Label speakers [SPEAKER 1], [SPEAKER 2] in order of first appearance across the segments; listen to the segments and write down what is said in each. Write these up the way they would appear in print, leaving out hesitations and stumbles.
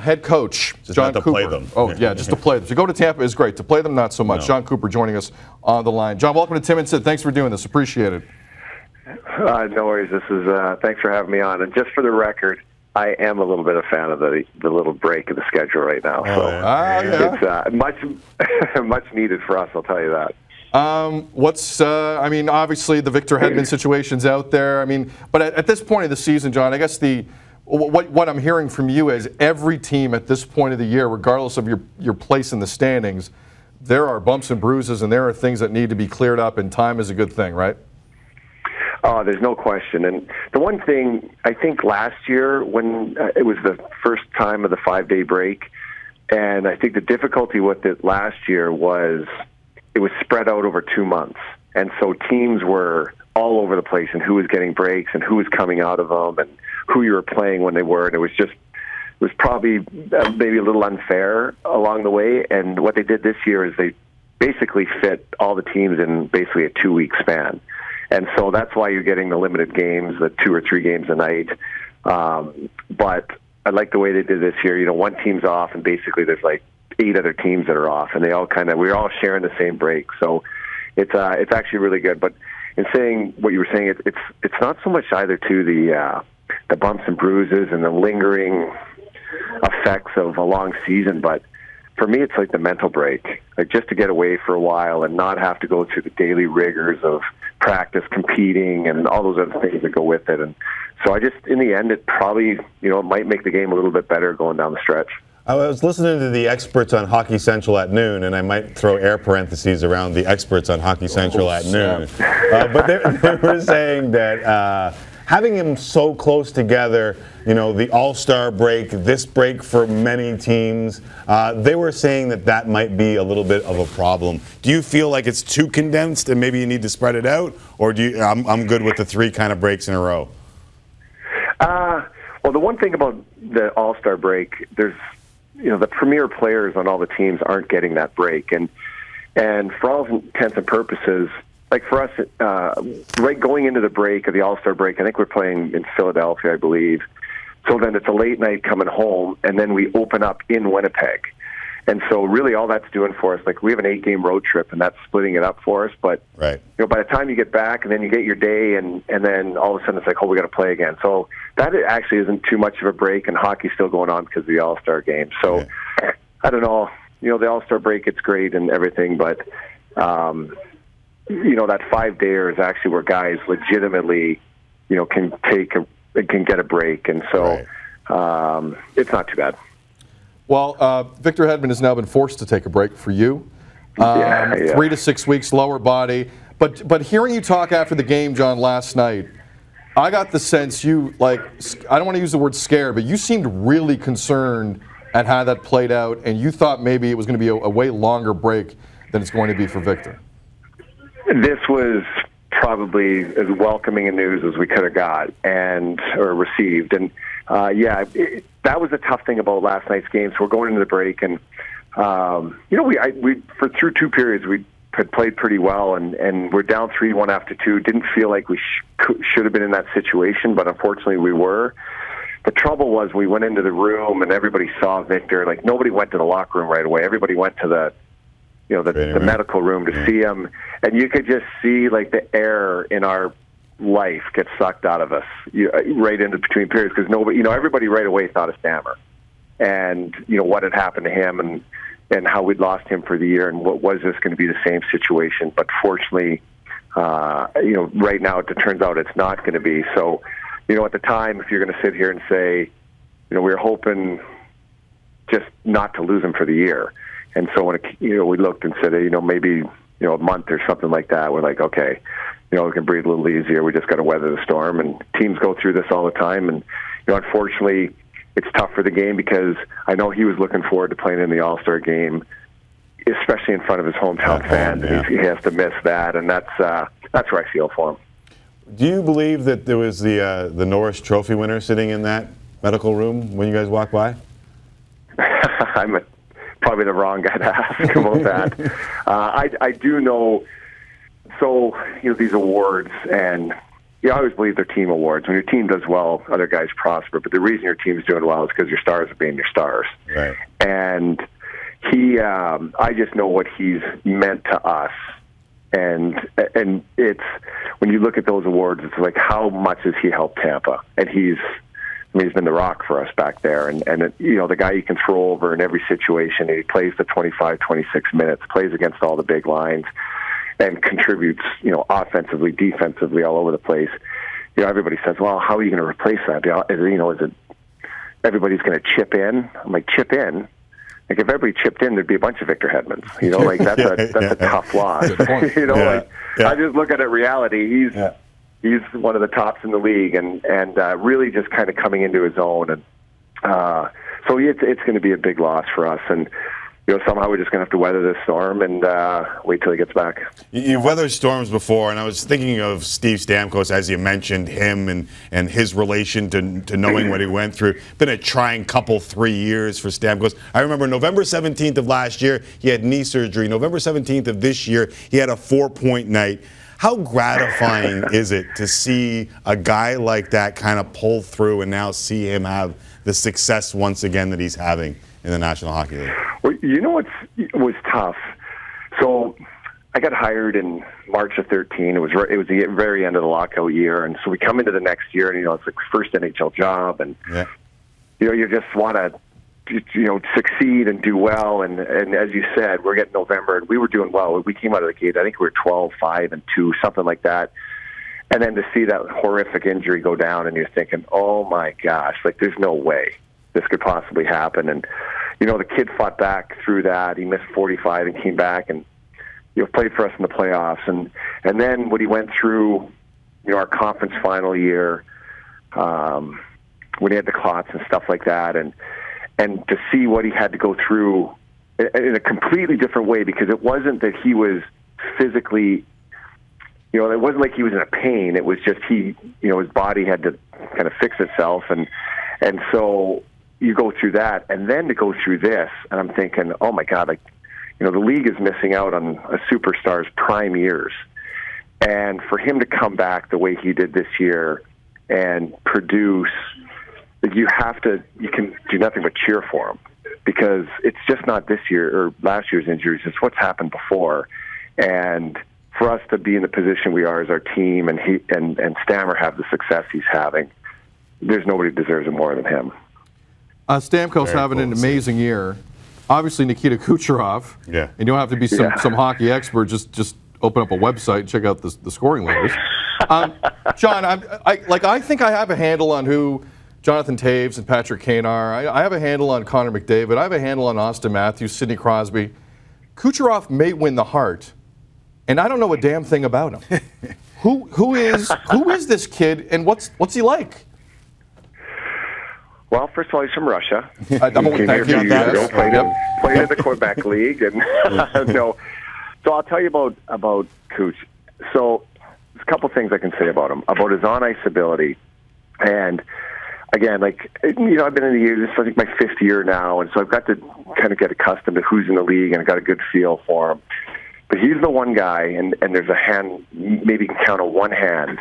[SPEAKER 1] head coach,
[SPEAKER 2] Just
[SPEAKER 1] Jon
[SPEAKER 2] not to
[SPEAKER 1] Cooper.
[SPEAKER 2] play them.
[SPEAKER 1] Oh, yeah, just to play them. To go to Tampa is great. To play them, not so much.
[SPEAKER 2] No.
[SPEAKER 1] Jon Cooper joining us on the line. Jon, welcome to Tim and Sid. Thanks for doing this. Appreciate it.
[SPEAKER 3] No worries. This is thanks for having me on. And just for the record, I am a little bit a fan of the little break in the schedule right now. It's much needed for us, I'll tell you that.
[SPEAKER 1] I mean, obviously the Victor Hedman situation's out there. I mean, but at this point of the season, Jon, I guess what I'm hearing from you is every team at this point of the year, regardless of your place in the standings, there are bumps and bruises and there are things that need to be cleared up, and time is a good thing, right?
[SPEAKER 3] Oh, there's no question. And the one thing, I think last year when it was the first time of the 5-day break, and I think the difficulty with it last year was it was spread out over 2 months. And so teams were all over the place and who was getting breaks and who was coming out of them and who you were playing when they were. And it was probably maybe a little unfair along the way. And what they did this year is they basically fit all the teams in basically a 2-week span. And so that's why you're getting the limited games, the 2 or 3 games a night. But I like the way they did this year. You know, one team's off, and basically there's like 8 other teams that are off, and we're all sharing the same break. So it's actually really good. But in saying what you were saying, it's not so much either to the bumps and bruises and the lingering effects of a long season, but for me, it's like the mental break, like just to get away for a while and not have to go through the daily rigors of practice, competing, and all those other things that go with it. And so in the end, it probably, it might make the game a little bit better going down the stretch.
[SPEAKER 2] I was listening to the experts on Hockey Central at noon, and I might throw air parentheses around the experts on Hockey Central at noon. But they were saying that having them so close together, the All-Star break, this break for many teams, they were saying that might be a little bit of a problem. Do you feel like it's too condensed and maybe you need to spread it out, or I'm good with the 3 kind of breaks in a row?
[SPEAKER 3] Well, the one thing about the All-Star break, there's the premier players on all the teams aren't getting that break, and for all intents and purposes, like for us, right going into the break of the All-Star break, I think we're playing in Philadelphia, I believe. So then it's a late night coming home, and then we open up in Winnipeg. And so really all that's doing for us, like we have an 8-game road trip, and that's splitting it up for us. But
[SPEAKER 2] right.
[SPEAKER 3] By the time you get back and then you get your day, and then all of a sudden it's like, oh, we got to play again. So that actually isn't too much of a break, and hockey's still going on because of the All-Star game. So I don't know. The All-Star break, it's great and everything, but that 5-dayer is actually where guys legitimately, can get a break, and so it's not too bad.
[SPEAKER 1] Well, Victor Hedman has now been forced to take a break for you. 3 to 6 weeks, lower body. But hearing you talk after the game, Jon, last night, I got the sense I don't want to use the word scared, but you seemed really concerned at how that played out, and you thought maybe it was going to be a way longer break than it's going to be for Victor.
[SPEAKER 3] This was probably as welcoming a news as we could have got or received. And that was the tough thing about last night's game. So we're going into the break, and we through 2 periods we had played pretty well, and we're down 3-1 after 2. Didn't feel like we should have been in that situation, but unfortunately we were. The trouble was we went into the room and everybody saw Victor. Like nobody went to the locker room right away. Everybody went to the medical room to see him, and you could just see like the air in our life get sucked out of us right into between periods, because nobody, everybody right away thought of Stammer, and what had happened to him, and how we'd lost him for the year, and what was this going to be the same situation? But fortunately, right now it turns out it's not going to be. So, at the time, if you're going to sit here and say, we were hoping just not to lose him for the year. And so when we looked and said, maybe a month or something like that, we're like, okay, we can breathe a little easier. We just got to weather the storm. And teams go through this all the time. And unfortunately, it's tough for the game, because I know he was looking forward to playing in the All-Star game, especially in front of his hometown fans. Yeah. He has to miss that, and that's where I feel for him.
[SPEAKER 2] Do you believe that there was the Norris Trophy winner sitting in that medical room when you guys walked by?
[SPEAKER 3] I'm probably the wrong guy to ask about that. I do know. So these awards, and you always believe they're team awards. When your team does well, other guys prosper. But the reason your team's doing well is because your stars are being your stars.
[SPEAKER 2] Right.
[SPEAKER 3] And I just know what he's meant to us. And it's, when you look at those awards, it's like, how much has he helped Tampa? And he's been the rock for us back there. And the guy you can throw over in every situation. And he plays the 25, 26 minutes, plays against all the big lines, and contributes, offensively, defensively, all over the place. Everybody says, well, how are you going to replace that? Is it everybody's going to chip in? I'm like, chip in? Like, if everybody chipped in, there'd be a bunch of Victor Hedmans. That's a tough loss. I just look at it reality. He's one of the tops in the league, and really just kind of coming into his own. And so it's going to be a big loss for us. And somehow we're just going to have to weather this storm and wait till he gets back.
[SPEAKER 2] You've weathered storms before, and I was thinking of Steve Stamkos, as you mentioned, him and his relation to knowing what he went through. Been a trying 3 years for Stamkos. I remember November 17th of last year, he had knee surgery. November 17th of this year, he had a 4-point night. How gratifying is it to see a guy like that kind of pull through and now see him have the success once again that he's having in the National Hockey League?
[SPEAKER 3] Well, what was tough? So I got hired in March of 13. It was the very end of the lockout year, and so we come into the next year, and it's like first NHL job, and you just want to succeed and do well. And as you said, we're getting November, and we were doing well. We came out of the gate, I think we were 12-5-2, something like that. And then to see that horrific injury go down, and you're thinking, oh my gosh, like there's no way this could possibly happen. And the kid fought back through that. He missed 45 and came back and played for us in the playoffs. And then when he went through our conference final year, when he had the clots and stuff like that, and to see what he had to go through in a completely different way, because it wasn't that he was physically, it wasn't like he was in a pain. It was just his body had to kind of fix itself, and so you go through that, and then to go through this, and I'm thinking, oh my God, the league is missing out on a superstar's prime years, and for him to come back the way he did this year and produce, you can do nothing but cheer for him, because it's just not this year or last year's injuries, it's what's happened before. And for us to be in the position we are as our team, and Stammer have the success he's having, there's nobody who deserves it more than him.
[SPEAKER 1] Stamkos having an amazing year. Obviously, Nikita Kucherov.
[SPEAKER 2] Yeah. And
[SPEAKER 1] you don't have to be some hockey expert. Just open up a website and check out the scoring leaders. John, I think I have a handle on who Jonathan Toews and Patrick Kane are. I have a handle on Connor McDavid. I have a handle on Austin Matthews, Sidney Crosby. Kucherov may win the Hart, and I don't know a damn thing about him. Who is this kid, and what's he like?
[SPEAKER 3] Well, first of all, he's from Russia.
[SPEAKER 1] Played in
[SPEAKER 3] the Quebec League, and no. So I'll tell you about Kuch. So there's a couple things I can say about him, about his on-ice ability, and again, I've been in the year. This is, I think, my 5th year now, and so I've got to kind of get accustomed to who's in the league, and I got a good feel for him. But he's the one guy, and there's a hand, maybe you can count on one hand,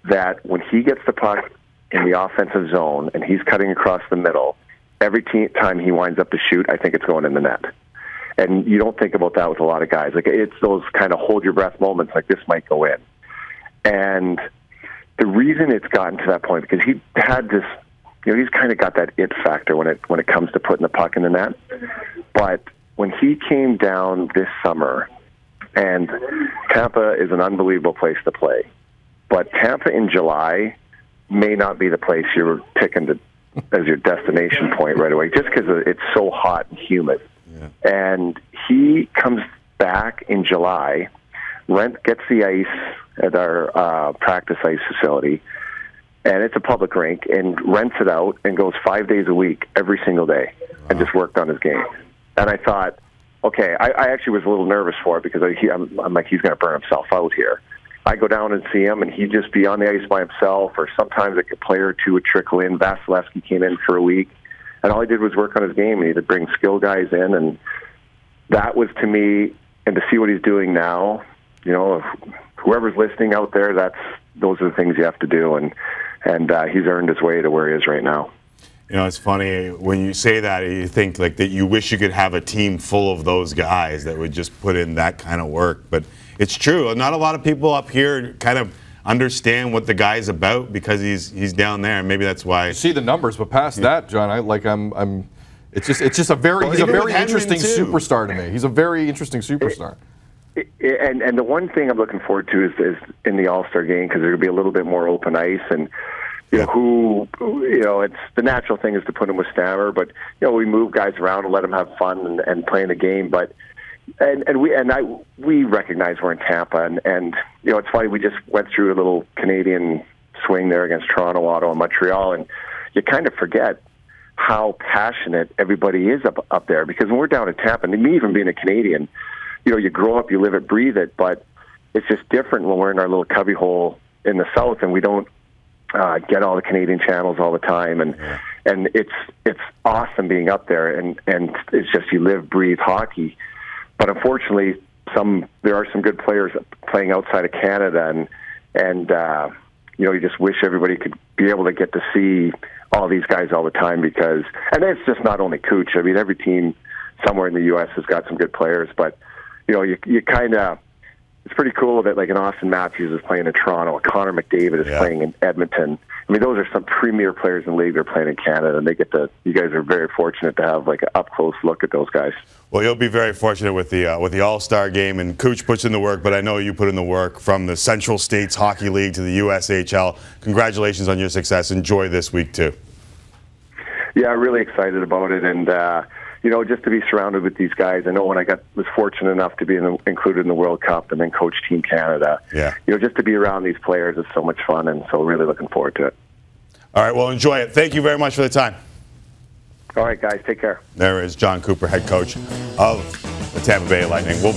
[SPEAKER 3] that when he gets the puck in the offensive zone and he's cutting across the middle, every time he winds up to shoot, I think it's going in the net. And you don't think about that with a lot of guys. Like, it's those kind of hold your breath moments, like this might go in. And the reason it's gotten to that point, because he had this, he's kind of got that it factor when it comes to putting the puck in the net. But when he came down this summer, and Tampa is an unbelievable place to play, but Tampa in July may not be the place you're picking as your destination point right away, just because it's so hot and humid. Yeah. And he comes back in July, gets the ice at our practice ice facility, and it's a public rink, and rents it out and goes 5 days a week, every single day, and just worked on his game. And I thought, okay, I actually was a little nervous for it, because I'm like, he's going to burn himself out here. I go down and see him, and he'd just be on the ice by himself, or sometimes a player or two would trickle in. Vasilevsky came in for a week, and all he did was work on his game, and he'd bring skill guys in, and that was, to me, and to see what he's doing now, whoever's listening out there, those are the things you have to do, and he's earned his way to where he is right now.
[SPEAKER 2] You know, it's funny when you say that, you think like that you wish you could have a team full of those guys that would just put in that kind of work. But it's true. Not a lot of people up here kind of understand what the guy's about because he's down there, and maybe that's why.
[SPEAKER 1] You see the numbers, but past that, John, it's just a very he's a very interesting superstar to me. He's a very interesting superstar.
[SPEAKER 3] And the one thing I'm looking forward to is in the All-Star game, because there'll be a little bit more open ice, and it's the natural thing is to put him with Stammer, but we move guys around and let them have fun and play in the game. But we recognize we're in Tampa, and it's funny, we just went through a little Canadian swing there against Toronto, Ottawa, and Montreal, and you kind of forget how passionate everybody is up there, because when we're down in Tampa, and me even being a Canadian, you grow up, you live it, breathe it, but it's just different when we're in our little cubbyhole in the South and we don't get all the Canadian channels all the time, and it's awesome being up there, and it's just you live, breathe hockey. But unfortunately, there are some good players playing outside of Canada, and you just wish everybody could be able to get to see all these guys all the time, because, and it's just not only Cooch. I mean, every team somewhere in the U.S. has got some good players, but you kind of. It's pretty cool that like an Austin Matthews is playing in Toronto, a Connor McDavid is playing in Edmonton. I mean, those are some premier players in the league that are playing in Canada, and you guys are very fortunate to have like an up-close look at those guys.
[SPEAKER 2] Well, you'll be very fortunate with the All-Star game, and Cooch puts in the work, but I know you put in the work from the Central States Hockey League to the USHL. Congratulations on your success. Enjoy this week, too.
[SPEAKER 3] Yeah, really excited about it, and just to be surrounded with these guys. I know when I was fortunate enough to be included in the World Cup and then coach Team Canada.
[SPEAKER 2] Yeah.
[SPEAKER 3] Just to be around these players is so much fun, and so really looking forward to it.
[SPEAKER 2] All right, well, enjoy it. Thank you very much for the time.
[SPEAKER 3] All right, guys, take care.
[SPEAKER 2] There is Jon Cooper, head coach of the Tampa Bay Lightning.